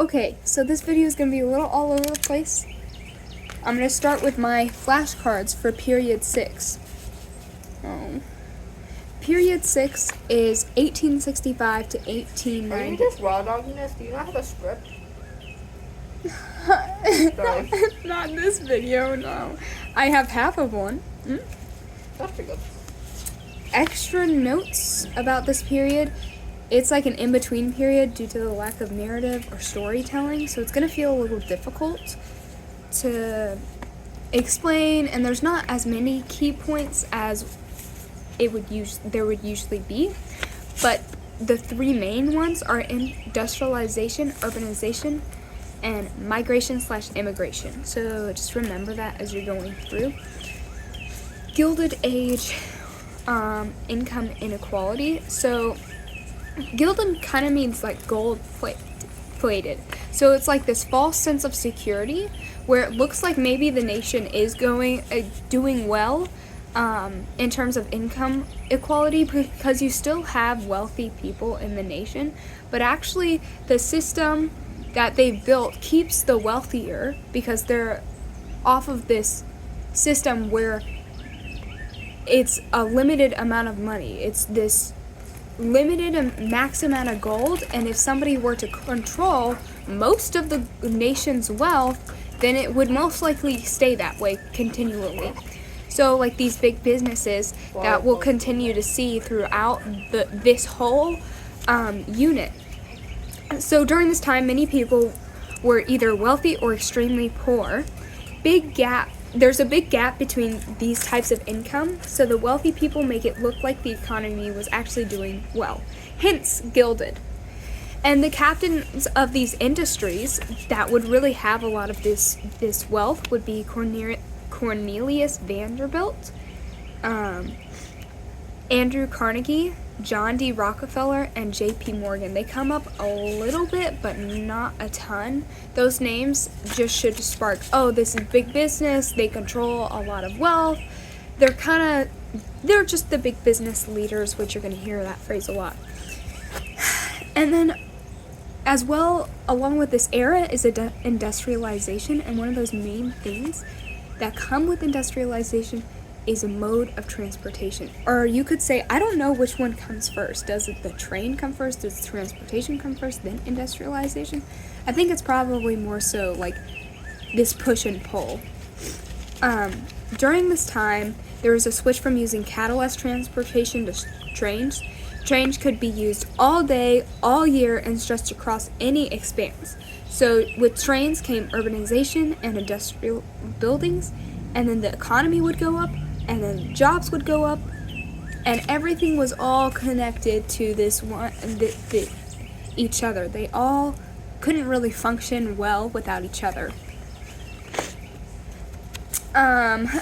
Okay, so this video is going to be a little all over the place. I'm going to start with my flashcards for period 6. Period 6 is 1865 to 1890. Are you just raw dogging this? Do you not have a script? Not in this video, no. I have half of one. That's pretty good. Extra notes about this period. It's like an in-between period due to the lack of narrative or storytelling, so it's going to feel a little difficult to explain, and there's not as many key points as there would usually be, but the three main ones are industrialization, urbanization, and migration/immigration. So just remember that as you're going through. Gilded Age, income inequality. So gilded kind of means like gold plated. So it's like this false sense of security where it looks like maybe the nation is doing well in terms of income equality, because you still have wealthy people in the nation, but actually the system that they've built keeps the wealthier because they're off of this system where it's a limited amount of money. It's this limited max amount of gold, and if somebody were to control most of the nation's wealth, then it would most likely stay that way continually. So like these big businesses that we'll continue to see throughout this whole unit. So during this time, many people were either wealthy or extremely poor. There's a big gap between these types of income, so the wealthy people make it look like the economy was actually doing well, hence gilded. And the captains of these industries that would really have a lot of this wealth would be Cornelius Vanderbilt, Andrew Carnegie, John D. Rockefeller, and J.P. Morgan. They come up a little bit, but not a ton. Those names just should spark, oh, this is big business, they control a lot of wealth. They're just the big business leaders, which you're going to hear that phrase a lot. And then, as well, along with this era is industrialization, and one of those main things that come with industrialization is a mode of transportation. Or you could say, I don't know which one comes first. Does the train come first? Does transportation come first, then industrialization? I think it's probably more so like this push and pull. During this time, there was a switch from using cattle as transportation to trains. Trains could be used all day, all year, and stretched across any expanse. So with trains came urbanization and industrial buildings, and then the economy would go up, and then jobs would go up, and everything was all connected to this one, each other. They all couldn't really function well without each other.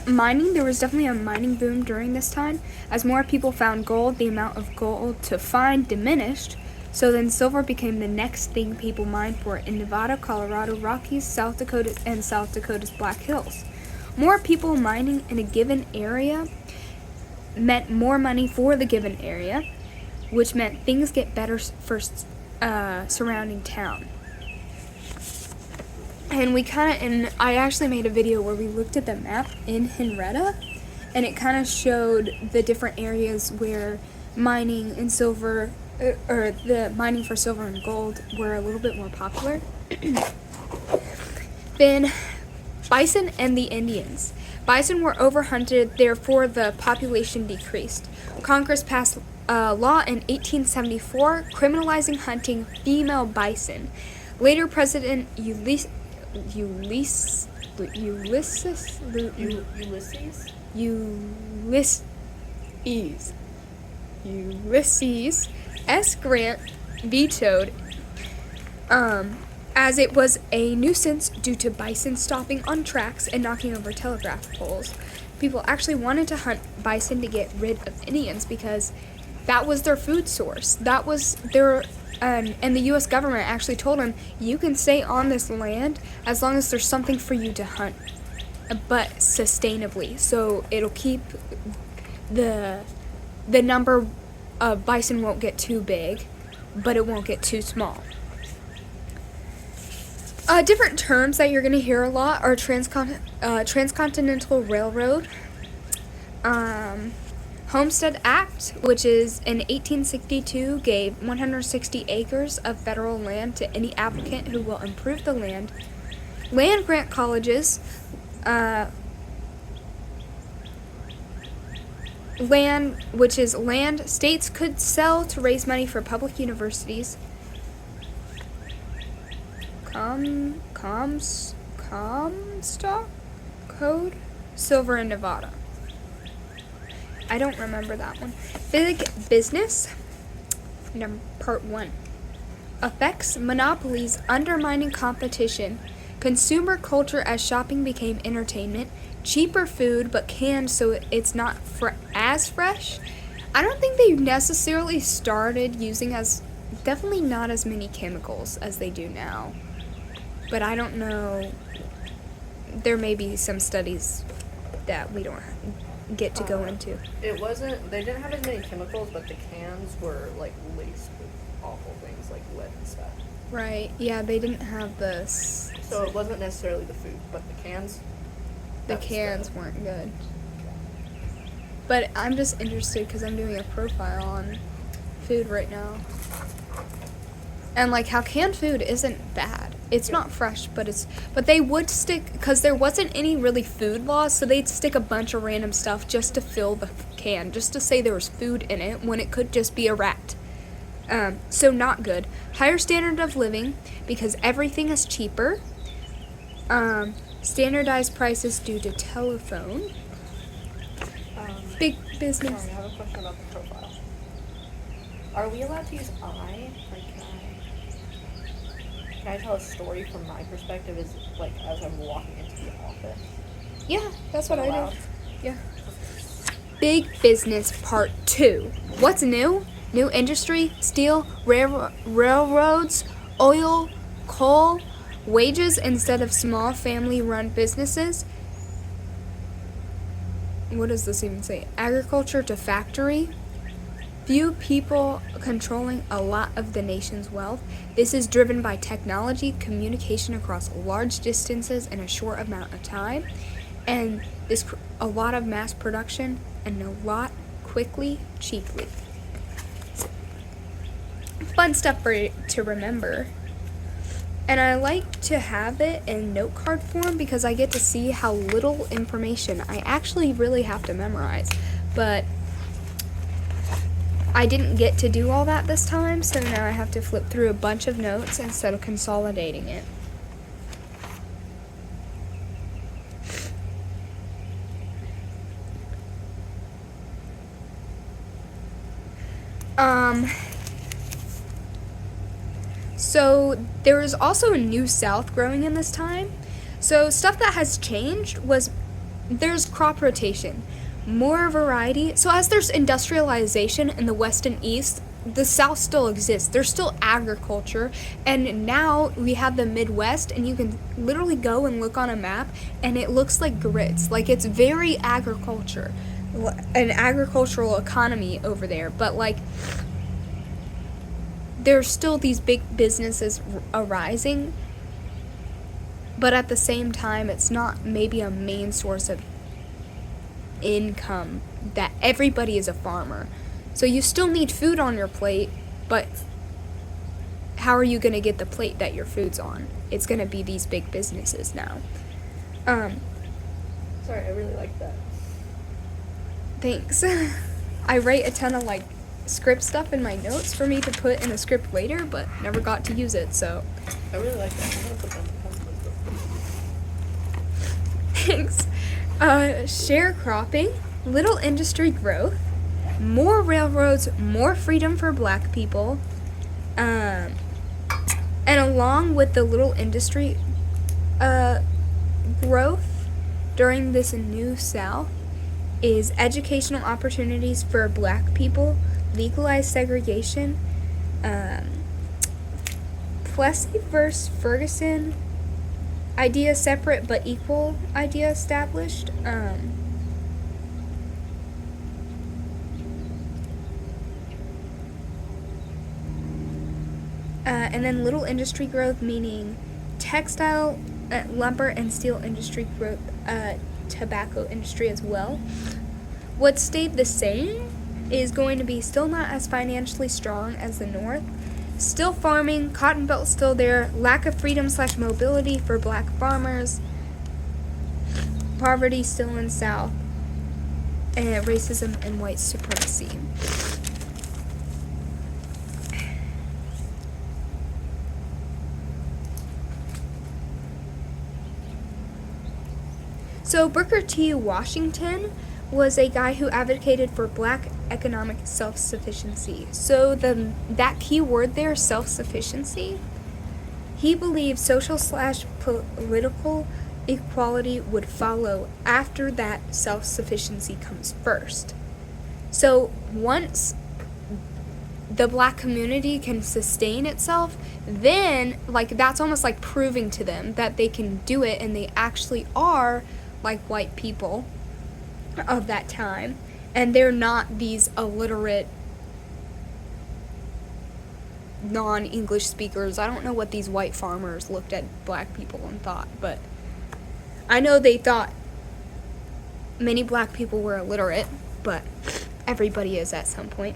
Mining, there was definitely a mining boom during this time. As more people found gold, the amount of gold to find diminished, so then silver became the next thing people mined for in Nevada, Colorado, Rockies, South Dakota, and South Dakota's Black Hills. More people mining in a given area meant more money for the given area, which meant things get better for surrounding town. And I actually made a video where we looked at the map in Henrietta, and it kind of showed the different areas where mining and silver, or the mining for silver and gold, were a little bit more popular. Then bison and the Indians. Bison were overhunted, therefore the population decreased. Congress passed a law in 1874 criminalizing hunting female bison. Later, President Ulysses S. Grant vetoed as it was a nuisance due to bison stopping on tracks and knocking over telegraph poles. People actually wanted to hunt bison to get rid of Indians because that was their food source. That was their, and the U.S. government actually told them, you can stay on this land as long as there's something for you to hunt, but sustainably. So it'll keep the number of bison won't get too big, but it won't get too small. Different terms that you're going to hear a lot are transcontinental railroad, Homestead Act, which is in 1862 gave 160 acres of federal land to any applicant who will improve the land. Land grant colleges, land, which is land states could sell to raise money for public universities. Comstock Code, Silver in Nevada. I don't remember that one. Big business, part 1. Effects, monopolies, undermining competition, consumer culture as shopping became entertainment, cheaper food but canned so it's not as fresh. I don't think they necessarily started using definitely not as many chemicals as they do now. But I don't know. There may be some studies that we don't get to go into. They didn't have as many chemicals, but the cans were like laced with awful things like lead and stuff. Right, yeah, they didn't have this. So it wasn't necessarily the food, but the cans. The cans weren't good. But I'm just interested because I'm doing a profile on food right now. And like how canned food isn't bad. It's not fresh, but they would stick, because there wasn't any really food laws, so they'd stick a bunch of random stuff just to fill the can, just to say there was food in it when it could just be a rat. So not good. Higher standard of living, because everything is cheaper. Standardized prices due to telephone. Big business. Sorry, I have a question about the profile. Are we allowed to use I? Like, can I tell a story from my perspective as I'm walking into the office? Yeah, that's what I Allowed? do. Yeah. Big business part 2. What's new? New industry, steel, railroads, oil, coal, wages instead of small family-run businesses. What does this even say? Agriculture to factory. Few people controlling a lot of the nation's wealth. This is driven by technology, communication across large distances in a short amount of time, and a lot of mass production and a lot quickly, cheaply. Fun stuff to remember. And I like to have it in note card form because I get to see how little information I actually really have to memorize. But I didn't get to do all that this time, so now I have to flip through a bunch of notes instead of consolidating it. So there was also a New South growing in this time. So stuff that has changed there's crop rotation, more variety. So as there's industrialization in the West and East, the South still exists. There's still agriculture, and now we have the Midwest, and you can literally go and look on a map, and it looks like grits. Like, it's very agriculture, an agricultural economy over there, but like there's still these big businesses arising, but at the same time, it's not maybe a main source of income that everybody is a farmer. So you still need food on your plate, but how are you going to get the plate that your food's on? It's going to be these big businesses now. Sorry, I really like that. Thanks. I write a ton of script stuff in my notes for me to put in a script later, but never got to use it, so. I really like that. I'm gonna put that in the Thanks. Sharecropping, little industry growth, more railroads, more freedom for black people, and along with the little industry growth during this New South is educational opportunities for black people, legalized segregation, Plessy versus Ferguson, idea separate but equal idea established, and then little industry growth, meaning textile, lumber, and steel industry growth, tobacco industry as well. What stayed the same is going to be still not as financially strong as the North. Still farming, cotton belt still there, lack of freedom/mobility for black farmers, poverty still in South, and racism and white supremacy. So Booker T. Washington was a guy who advocated for black economic self-sufficiency. So that key word there, self-sufficiency, he believed social/political equality would follow after that self-sufficiency comes first. So once the black community can sustain itself, then that's almost like proving to them that they can do it, and they actually are like white people of that time, and they're not these illiterate non-English speakers. I don't know what these white farmers looked at black people and thought, but I know they thought many black people were illiterate, but everybody is at some point.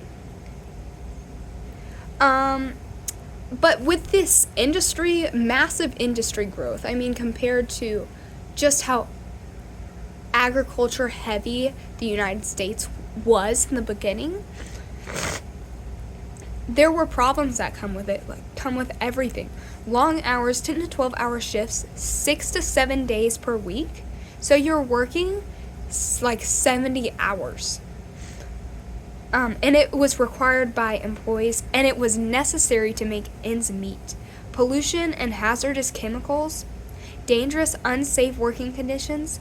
But with this industry, massive industry growth, I mean, compared to just how agriculture heavy the United States was in the beginning, there were problems that come with it, come with everything. Long hours, 10 to 12 hour shifts, 6 to 7 days per week. So you're working 70 hours. And it was required by employees, and it was necessary to make ends meet. Pollution and hazardous chemicals, dangerous, unsafe working conditions,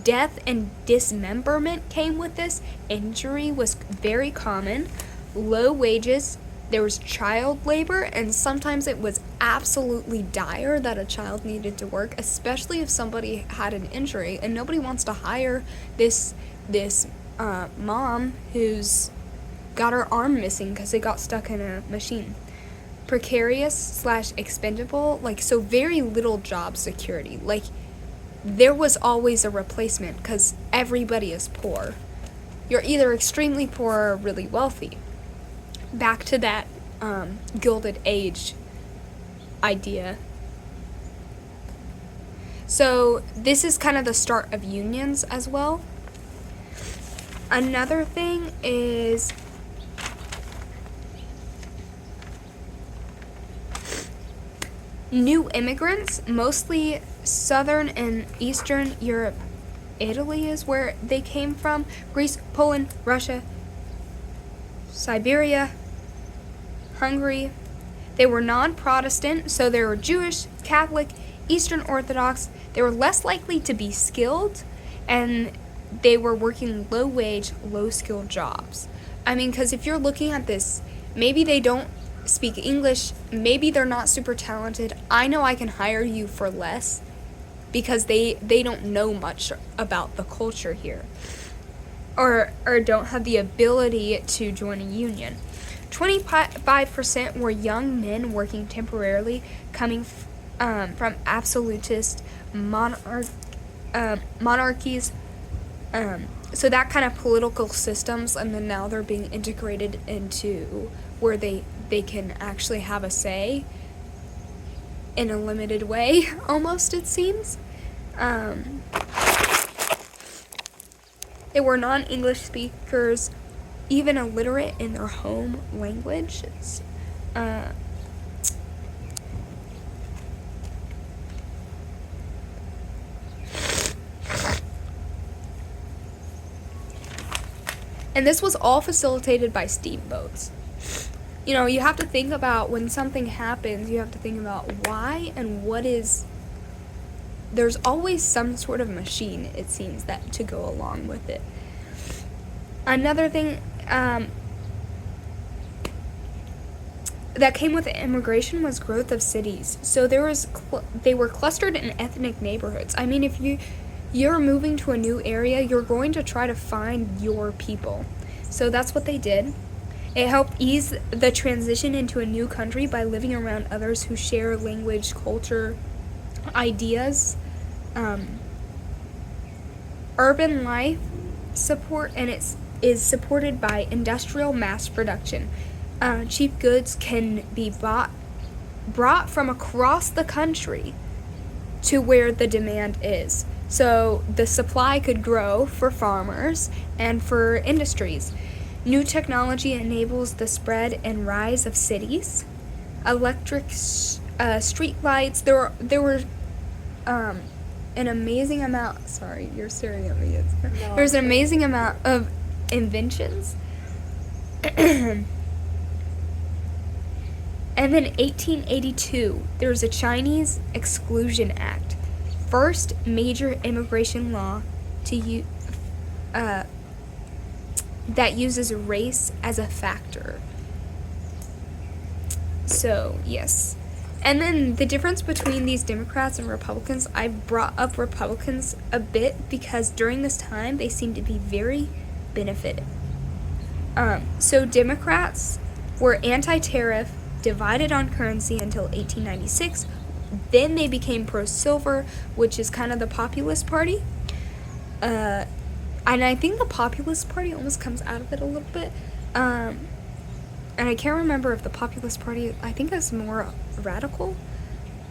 death and dismemberment came with this. Injury was very common. Low wages. There was child labor, and sometimes it was absolutely dire that a child needed to work, especially if somebody had an injury, and nobody wants to hire this mom who's got her arm missing because it got stuck in a machine. Precarious/expendable, so very little job security. There was always a replacement because everybody is poor. You're either extremely poor or really wealthy. Back to that Gilded Age idea. So this is kind of the start of unions as well. Another thing is new immigrants, mostly Southern and Eastern Europe. Italy is where they came from. Greece, Poland, Russia, Siberia, Hungary. They were non-Protestant, so they were Jewish, Catholic, Eastern Orthodox. They were less likely to be skilled, and they were working low-wage, low-skilled jobs. I mean, because if you're looking at this, maybe they don't speak English, maybe they're not super talented. I know I can hire you for less because they don't know much about the culture here, or don't have the ability to join a union. 25% were young men working temporarily, coming from absolutist monarchies. So that kind of political systems, and then now they're being integrated into where they can actually have a say in a limited way, almost, it seems. They were non-English speakers, even illiterate in their home languages. And this was all facilitated by steamboats. You know, you have to think about when something happens, you have to think about why and what is. There's always some sort of machine, it seems, that to go along with it. Another thing that came with immigration was growth of cities. So they were clustered in ethnic neighborhoods. I mean, if you're moving to a new area, you're going to try to find your people. So that's what they did. It helped ease the transition into a new country by living around others who share language, culture, ideas, urban life support, and it is supported by industrial mass production. Cheap goods can be brought from across the country to where the demand is. So the supply could grow for farmers and for industries. New technology enables the spread and rise of cities. Electric street lights. There were an amazing amount. Sorry, you're staring at me. No, There's an amazing amount of inventions. And then 1882, there was a Chinese Exclusion Act, first major immigration law that uses race as a factor. So, yes. And then the difference between these Democrats and Republicans, I brought up Republicans a bit because during this time they seemed to be very benefited. So Democrats were anti-tariff, divided on currency until 1896. Then they became pro-silver, which is kind of the populist party. And I think the populist party almost comes out of it a little bit. And I can't remember if the populist party, I think that's more radical.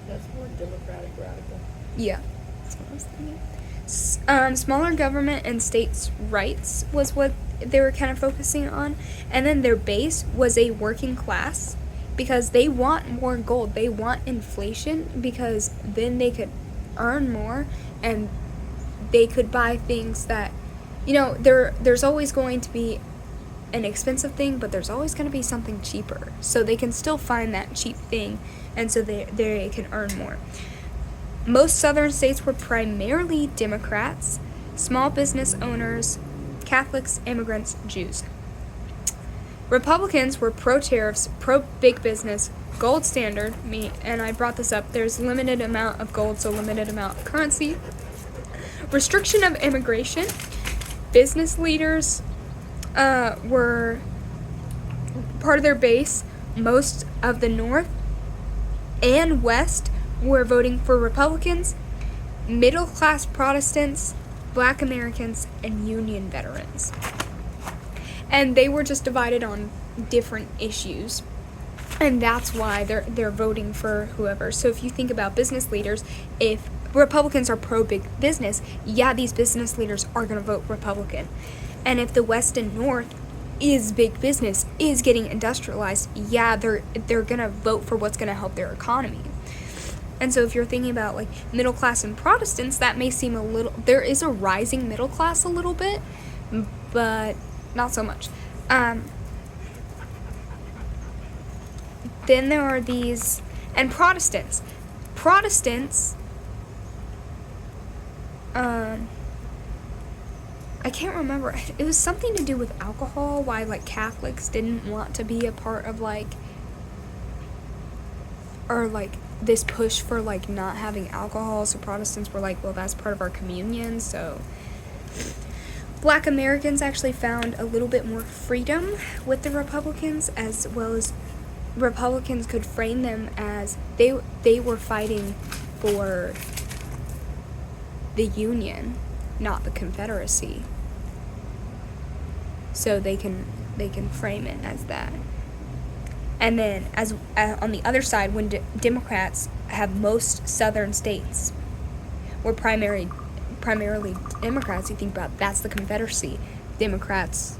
That's more democratic radical. Yeah, that's what I was thinking. Smaller government and states' rights was what they were kind of focusing on. And then their base was a working class, because they want more gold. They want inflation, because then they could earn more and they could buy things that, there's always going to be an expensive thing, but there's always going to be something cheaper. So they can still find that cheap thing, and so they can earn more. Most southern states were primarily Democrats, small business owners, Catholics, immigrants, Jews. Republicans were pro-tariffs, pro-big business, gold standard, and I brought this up, there's limited amount of gold, so limited amount of currency. Restriction of immigration. Business leaders were part of their base. Most of the North and West were voting for Republicans. Middle-class Protestants, Black Americans, and Union veterans. And they were just divided on different issues. And that's why they're voting for whoever. So if you think about business leaders, if Republicans are pro-big business, yeah, these business leaders are going to vote Republican. And if the West and North is big business, is getting industrialized, yeah, they're going to vote for what's going to help their economy. And so if you're thinking about like middle class and Protestants, that may seem a little, there is a rising middle class a little bit, but not so much. Then there are these, and Protestants, I can't remember, it was something to do with alcohol, why like Catholics didn't want to be a part of this push for like not having alcohol, so Protestants were like, well, that's part of our communion. So Black Americans actually found a little bit more freedom with the Republicans, as well as Republicans could frame them as they were fighting for the Union, not the Confederacy. So they can frame it as that. And then as on the other side, when Democrats have most southern states were primarily Democrats, you think about, that's the Confederacy. Democrats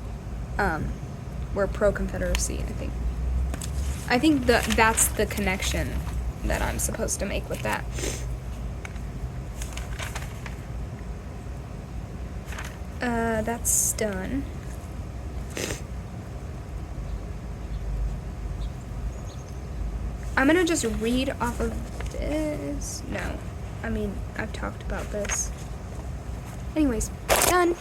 were pro-Confederacy, I think that's the connection that I'm supposed to make with that. That's done. I'm gonna just read off of this. No, I mean, I've talked about this. Anyways, done.